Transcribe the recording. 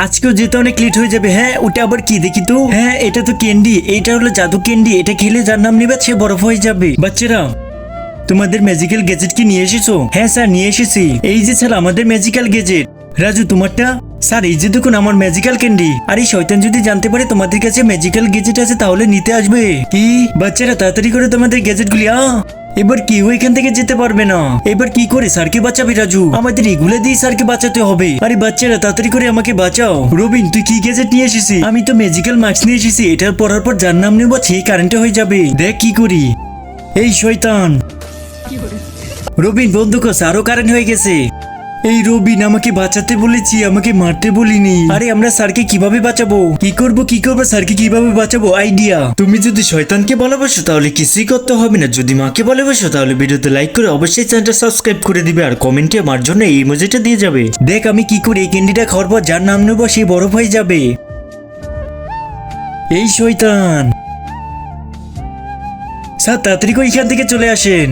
আজকেও যেতে অনেক লেট হয়ে যাবে। হ্যাঁ ওটা আবার কি দেখি তো। হ্যাঁ এটা তো ক্যান্ডি, এটা হলো জাদু ক্যান্ডি। এটা খেলে যার নাম নেবে সে বরফ হয়ে যাবে। বাচ্চারা তোমাদের ম্যাজিক্যাল গ্যাজেট কি নিয়ে এসেছো? হ্যাঁ স্যার নিয়ে এসেছি। এই যে স্যার আমাদের ম্যাজিক্যাল গ্যাজেট। রাজু তোমারটা? স্যার এই যে দেখুন আমার ম্যাজিক্যাল ক্যান্ডি। আর এই শয়তান যদি জানতে পারে তোমাদের কাছে ম্যাজিক্যাল গ্যাজেট আছে তাহলে নিতে আসবে। কি বাচ্চারা তাড়াতাড়ি করে তোমাদের গ্যাজেটগুলি এবার কেউ এখান থেকে যেতে পারবে না। এবার কি করে স্যারকে বাঁচাবে রাজু? আমাদের এগুলো দিয়ে স্যারকে বাঁচাতে হবে। আরে বাচ্চারা তাড়াতাড়ি করে আমাকে বাঁচাও। রবিন তুই কি গ্যাজেট নিয়ে এসেছিস? আমি তো ম্যাজিক্যাল মাস্ক নিয়ে এসেছি। এটার পরার পর যার নাম নেব সেই কারেন্টে হয়ে যাবে। দেখ কি করি। এই শয়তান রবিন বন্ধ কর, আরো কারেন্ট হয়ে গেছে। এই রবিন আমাকে বাঁচাতে বলেছি, আমাকে মারতে বলিনি। আরে আমরা স্যারকে কিভাবে বাঁচাবো? কি করব স্যারকে কিভাবে বাঁচাবো? আইডিয়া। তুমি যদি শয়তানকে ভালোবাসো তাহলে কিছুই করতে হবে না। যদি মাকে ভালোবাসো তাহলে ভিডিওতে লাইক করে অবশ্যই চ্যানেলটা সাবস্ক্রাইব করে দিবে আর কমেন্টে আমার জন্য এই ইমোজিটা দিয়ে যাবে। দেখ আমি কি করে এই ক্যান্ডিটা খাওয়ার পর যার নাম নেবো সেই বরফ হয়ে যাবে। এই শয়তান স্যার তাড়াতাড়ি করে এখান থেকে চলে আসেন।